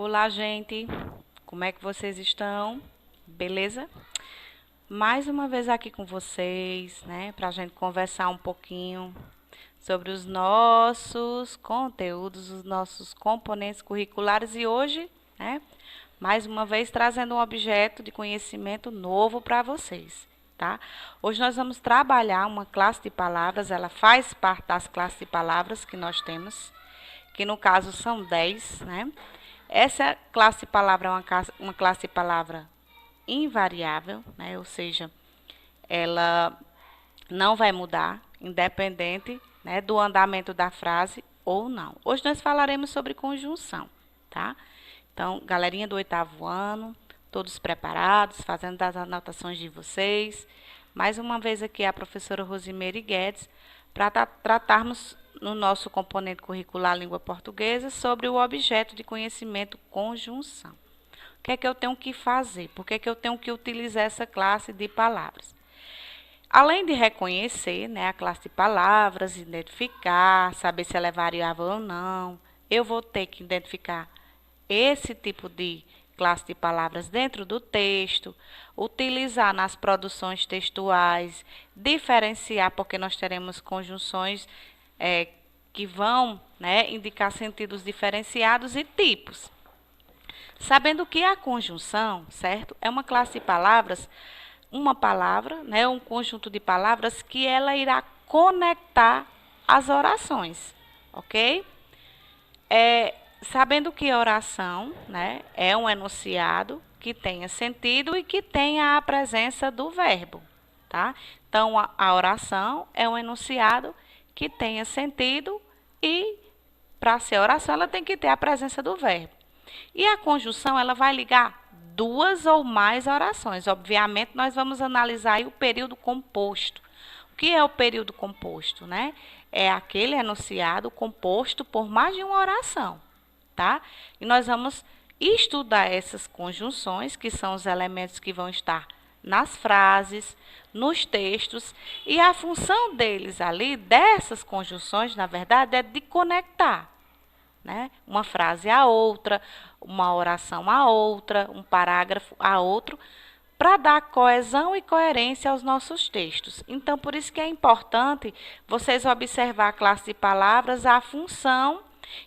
Olá, gente. Como é que vocês estão? Beleza? Mais uma vez aqui com vocês, né, para a gente conversar um pouquinho sobre os nossos conteúdos, os nossos componentes curriculares e hoje, né, mais uma vez trazendo um objeto de conhecimento novo para vocês, tá? Hoje nós vamos trabalhar uma classe de palavras, ela faz parte das classes de palavras que nós temos, que no caso são 10, né? Essa classe de palavra é uma classe de palavra invariável, né? Ou seja, ela não vai mudar, independente, né, do andamento da frase ou não. Hoje nós falaremos sobre conjunção, tá? Então, galerinha do 8º ano, todos preparados, fazendo as anotações de vocês. Mais uma vez aqui a professora Rosimeire Guedes, para tratarmos no nosso componente curricular língua portuguesa sobre o objeto de conhecimento conjunção. O que é que eu tenho que fazer? Por que é que eu tenho que utilizar essa classe de palavras? Além de reconhecer, né, a classe de palavras, identificar, saber se ela é variável ou não, eu vou ter que identificar esse tipo de classe de palavras dentro do texto, utilizar nas produções textuais, diferenciar, porque nós teremos conjunções que vão, né, indicar sentidos diferenciados e tipos. Sabendo que a conjunção, certo, é uma classe de palavras, uma palavra, né, um conjunto de palavras que ela irá conectar as orações, ok? Sabendo que oração, né, é um enunciado que tenha sentido e que tenha a presença do verbo, tá? Então, a oração é um enunciado que tenha sentido e, para ser oração, ela tem que ter a presença do verbo. E a conjunção, ela vai ligar duas ou mais orações. Obviamente, nós vamos analisar aí o período composto. O que é o período composto, né? É aquele enunciado composto por mais de uma oração, tá? E nós vamos estudar essas conjunções, que são os elementos que vão estar nas frases, nos textos, e a função deles ali, dessas conjunções, na verdade, é de conectar, né, uma frase a outra, uma oração a outra, um parágrafo a outro, para dar coesão e coerência aos nossos textos. Então, por isso que é importante vocês observar a classe de palavras, a função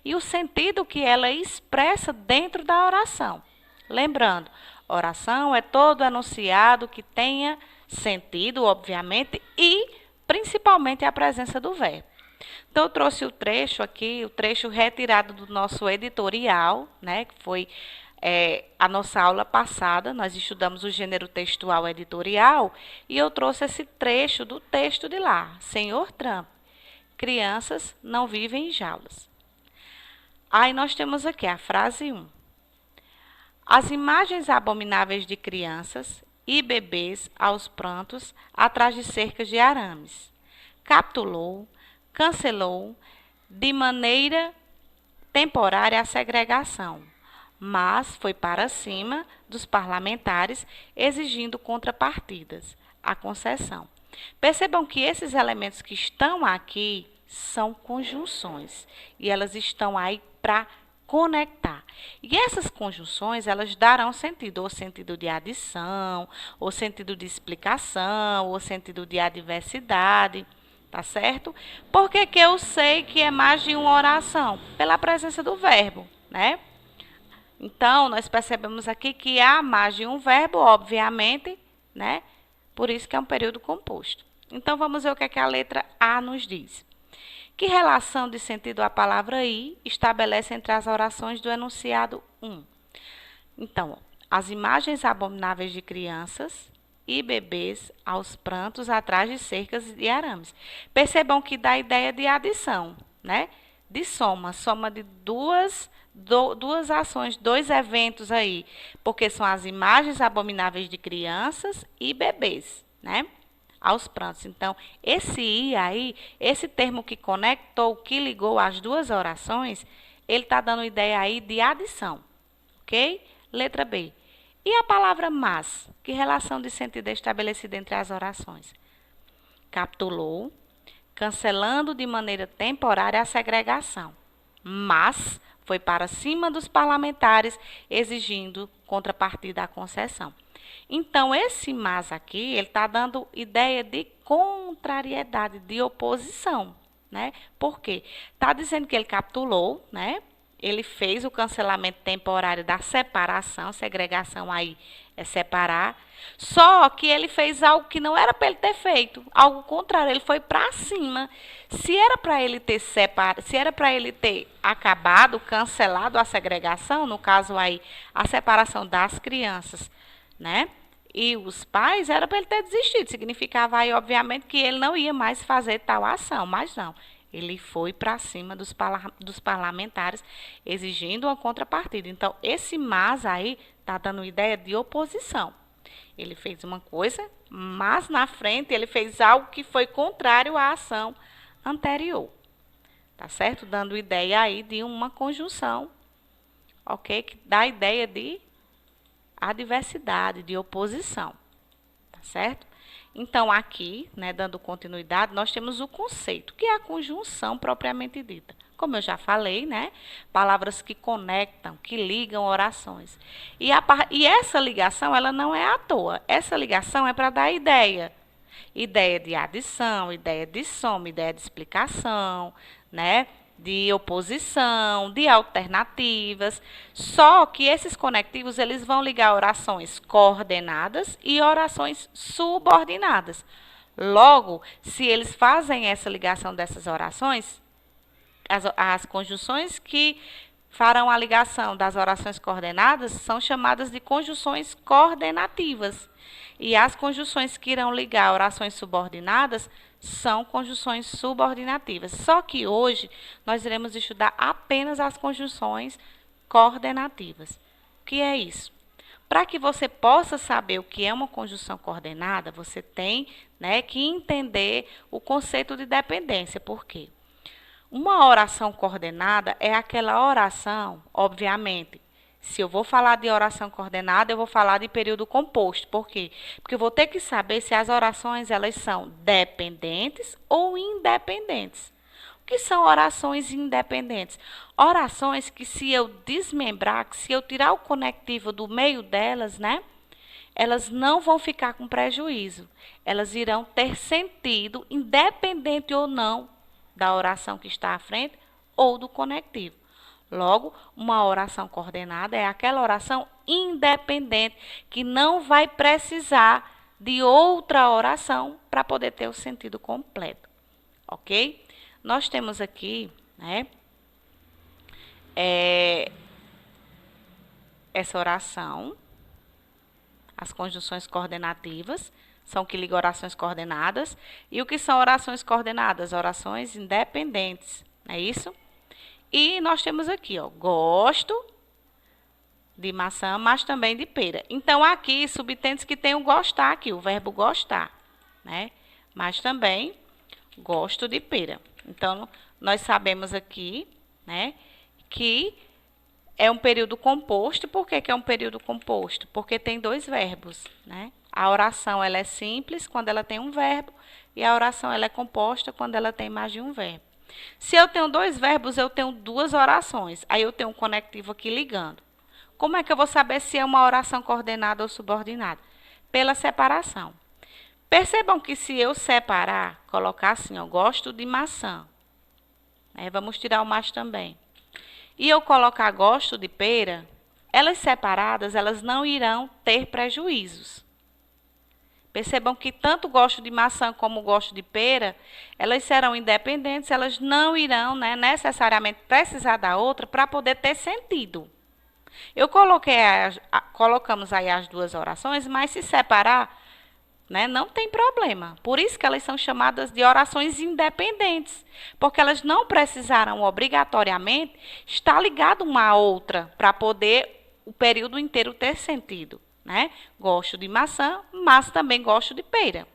e o sentido que ela expressa dentro da oração. Lembrando, oração é todo enunciado que tenha sentido, obviamente, e principalmente a presença do verbo. Então, eu trouxe o trecho aqui, o trecho retirado do nosso editorial, né, que foi a nossa aula passada, nós estudamos o gênero textual editorial, e eu trouxe esse trecho do texto de lá, Senhor Trump, crianças não vivem em jaulas. Aí nós temos aqui a frase 1. As imagens abomináveis de crianças e bebês aos prantos atrás de cercas de arames. Capitulou, cancelou de maneira temporária a segregação, mas foi para cima dos parlamentares exigindo contrapartidas, a concessão. Percebam que esses elementos que estão aqui são conjunções e elas estão aí para conectar. E essas conjunções, elas darão sentido, ou sentido de adição, ou sentido de explicação, ou sentido de adversidade. Tá certo? Por que que eu sei que é mais de uma oração? Pela presença do verbo, né? Então, nós percebemos aqui que há mais de um verbo, obviamente, né? Por isso que é um período composto. Então, vamos ver o que é que a letra A nos diz. Que relação de sentido a palavra I estabelece entre as orações do enunciado 1? Então, as imagens abomináveis de crianças e bebês aos prantos atrás de cercas e arames. Percebam que dá a ideia de adição, né? De soma de duas ações, dois eventos aí, porque são as imagens abomináveis de crianças e bebês, né? Aos prantos. Então, esse I aí, esse termo que conectou, que ligou as duas orações, ele está dando ideia aí de adição, ok? Letra B. E a palavra mas? Que relação de sentido é estabelecida entre as orações? Capitulou, cancelando de maneira temporária a segregação, mas Foi para cima dos parlamentares, exigindo contrapartida à concessão. Então, esse mas aqui, ele está dando ideia de contrariedade, de oposição, né? Por quê? Está dizendo que ele capitulou, né? Ele fez o cancelamento temporário da separação, segregação aí é separar, só que ele fez algo que não era para ele ter feito, algo contrário, ele foi para cima. Se era para ele ter separado, se era para ele ter acabado, cancelado a segregação, no caso aí, a separação das crianças, né? E os pais, era para ele ter desistido. Significava aí, obviamente, que ele não ia mais fazer tal ação, mas não. Ele foi para cima dos parlamentares, exigindo uma contrapartida. Então, esse mas aí está dando ideia de oposição. Ele fez uma coisa, mas na frente ele fez algo que foi contrário à ação anterior. Tá certo? Dando ideia aí de uma conjunção, ok? Que dá ideia de adversidade, de oposição. Tá certo? Então, aqui, né, dando continuidade, nós temos o conceito, que é a conjunção propriamente dita. Como eu já falei, né, palavras que conectam, que ligam orações. E essa ligação, ela não é à toa. Essa ligação é para dar ideia. Ideia de adição, ideia de soma, ideia de explicação, né, de oposição, de alternativas. Só que esses conectivos, eles vão ligar orações coordenadas e orações subordinadas. Logo, se eles fazem essa ligação dessas orações, as conjunções que farão a ligação das orações coordenadas são chamadas de conjunções coordenativas. E as conjunções que irão ligar orações subordinadas são conjunções subordinativas. Só que hoje nós iremos estudar apenas as conjunções coordenativas. O que é isso? Para que você possa saber o que é uma conjunção coordenada, você tem, né, que entender o conceito de dependência. Por quê? Uma oração coordenada é aquela oração, obviamente. Se eu vou falar de oração coordenada, eu vou falar de período composto. Por quê? Porque eu vou ter que saber se as orações elas são dependentes ou independentes. O que são orações independentes? Orações que, se eu desmembrar, que se eu tirar o conectivo do meio delas, né, elas não vão ficar com prejuízo. Elas irão ter sentido, independente ou não da oração que está à frente ou do conectivo. Logo, uma oração coordenada é aquela oração independente que não vai precisar de outra oração para poder ter o sentido completo. Ok? Nós temos aqui, né, essa oração, as conjunções coordenativas, são que ligam orações coordenadas. E o que são orações coordenadas? Orações independentes, não é isso? E nós temos aqui, ó, gosto de maçã, mas também de pera. Então, aqui, subtende que tem o gostar aqui, o verbo gostar, né? Mas também gosto de pera. Então, nós sabemos aqui, né, que é um período composto. Por que que é um período composto? Porque tem dois verbos, né? A oração ela é simples quando ela tem um verbo e a oração ela é composta quando ela tem mais de um verbo. Se eu tenho dois verbos, eu tenho duas orações. Aí eu tenho um conectivo aqui ligando. Como é que eu vou saber se é uma oração coordenada ou subordinada? Pela separação. Percebam que se eu separar, colocar assim, eu gosto de maçã. Vamos tirar o mais também. E eu colocar gosto de pera, elas separadas, elas não irão ter prejuízos. Percebam que tanto gosto de maçã como gosto de pera, elas serão independentes, elas não irão, né, necessariamente precisar da outra para poder ter sentido. Eu colocamos aí as duas orações, mas se separar, né, não tem problema. Por isso que elas são chamadas de orações independentes, porque elas não precisarão obrigatoriamente estar ligadas uma à outra para poder o período inteiro ter sentido. Né? Gosto de maçã, mas também gosto de pera.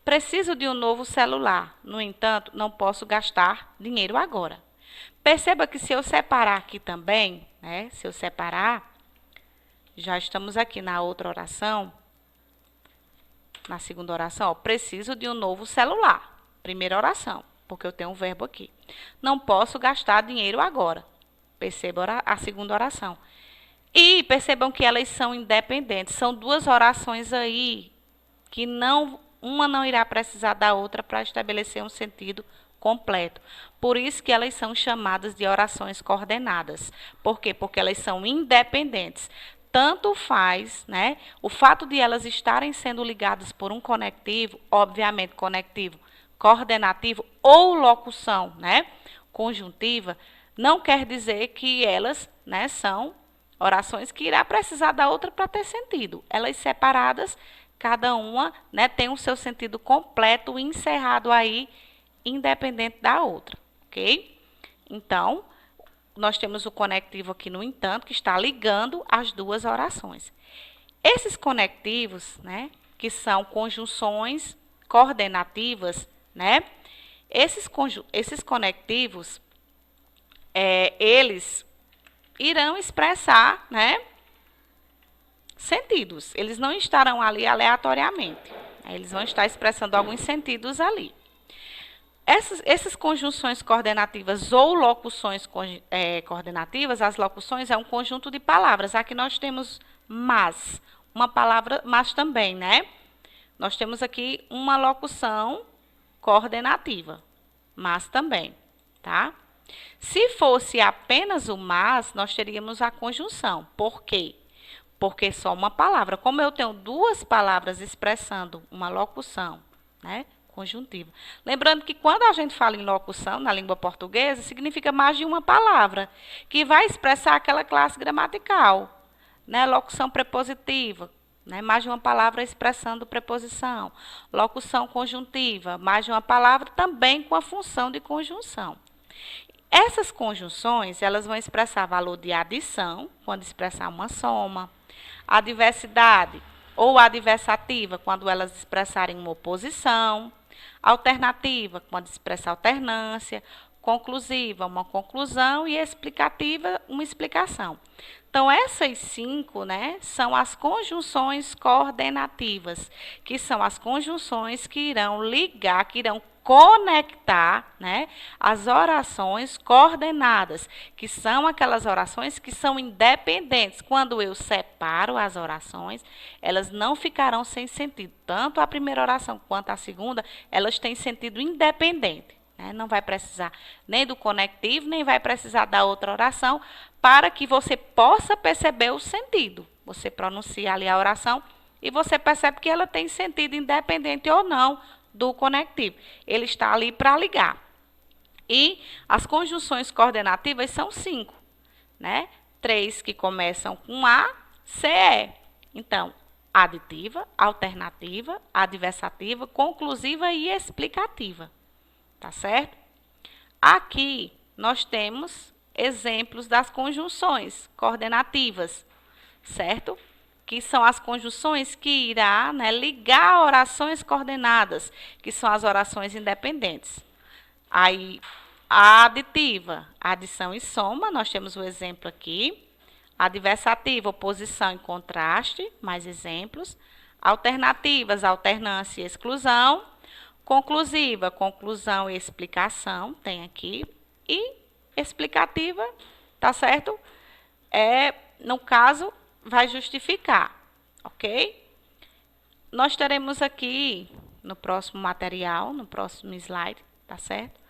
Preciso de um novo celular. No entanto, não posso gastar dinheiro agora. Perceba que se eu separar aqui também, né? Se eu separar, já estamos aqui na outra oração, na segunda oração, ó, preciso de um novo celular. Primeira oração, porque eu tenho um verbo aqui. Não posso gastar dinheiro agora. Perceba a segunda oração. E percebam que elas são independentes. São duas orações aí que uma não irá precisar da outra para estabelecer um sentido completo. Por isso que elas são chamadas de orações coordenadas. Por quê? Porque elas são independentes. Tanto faz, né, o fato de elas estarem sendo ligadas por um conectivo, obviamente conectivo, coordenativo ou locução, né, conjuntiva, não quer dizer que elas, né, são orações que irá precisar da outra para ter sentido. Elas separadas, cada uma, né, tem o seu sentido completo, encerrado aí, independente da outra, ok? Então, nós temos o conectivo aqui, no entanto, que está ligando as duas orações. Esses conectivos, né, que são conjunções coordenativas, né, esses conectivos, eles irão expressar, né, sentidos. Eles não estarão ali aleatoriamente. Eles vão estar expressando alguns sentidos ali. Essas conjunções coordenativas ou locuções coordenativas, as locuções é um conjunto de palavras. Aqui nós temos mas, uma palavra mas também, né? Nós temos aqui uma locução coordenativa, mas também, tá? Se fosse apenas o mas, nós teríamos a conjunção. Por quê? Porque só uma palavra. Como eu tenho duas palavras expressando uma locução, né, conjuntiva. Lembrando que quando a gente fala em locução na língua portuguesa, significa mais de uma palavra, que vai expressar aquela classe gramatical, né, locução prepositiva, né, mais de uma palavra expressando preposição. Locução conjuntiva, mais de uma palavra também com a função de conjunção. Essas conjunções, elas vão expressar valor de adição, quando expressar uma soma, adversidade ou adversativa, quando elas expressarem uma oposição, alternativa, quando expressa alternância, conclusiva, uma conclusão, e explicativa, uma explicação. Então, essas 5, né, são as conjunções coordenativas, que são as conjunções que irão ligar, que irão conectar, né, as orações coordenadas, que são aquelas orações que são independentes. Quando eu separo as orações, elas não ficarão sem sentido. Tanto a primeira oração quanto a segunda, elas têm sentido independente. Não vai precisar nem do conectivo, nem vai precisar da outra oração, para que você possa perceber o sentido. Você pronuncia ali a oração e você percebe que ela tem sentido independente ou não do conectivo. Ele está ali para ligar. E as conjunções coordenativas são 5, né? 3 que começam com A, CE. Então, aditiva, alternativa, adversativa, conclusiva e explicativa. Tá certo? Aqui nós temos exemplos das conjunções coordenativas, certo? Que são as conjunções que irá, né, ligar orações coordenadas, que são as orações independentes. Aí, a aditiva, adição e soma, nós temos o exemplo aqui. Adversativa, oposição e contraste, mais exemplos. Alternativas, alternância e exclusão. Conclusiva, conclusão e explicação, tem aqui. E explicativa, tá certo? No caso, vai justificar, ok? Nós teremos aqui, no próximo material, no próximo slide, tá certo?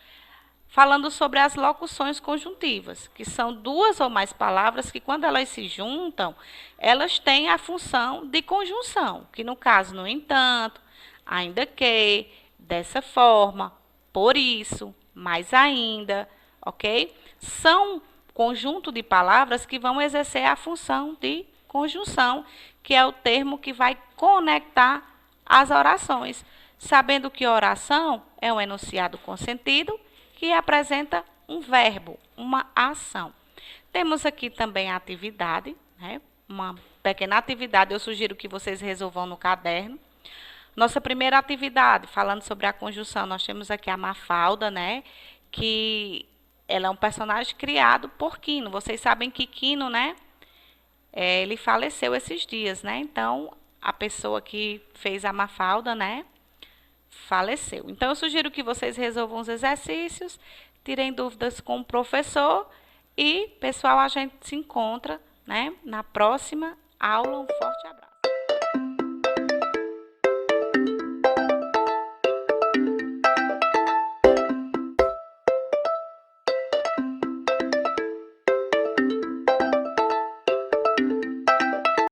Falando sobre as locuções conjuntivas, que são 2 ou mais palavras que, quando elas se juntam, elas têm a função de conjunção, que no caso, no entanto, ainda que, dessa forma, por isso, mais ainda, ok? São conjunto de palavras que vão exercer a função de conjunção, que é o termo que vai conectar as orações, sabendo que oração é um enunciado com sentido que apresenta um verbo, uma ação. Temos aqui também a atividade, né? Uma pequena atividade, eu sugiro que vocês resolvam no caderno. Nossa primeira atividade, falando sobre a conjunção, nós temos aqui a Mafalda, né? Que ela é um personagem criado por Quino. Vocês sabem que Quino, né? Ele faleceu esses dias, né? Então, a pessoa que fez a Mafalda, né? Faleceu. Então, eu sugiro que vocês resolvam os exercícios, tirem dúvidas com o professor E, pessoal, a gente se encontra, né, na próxima aula. Um forte abraço.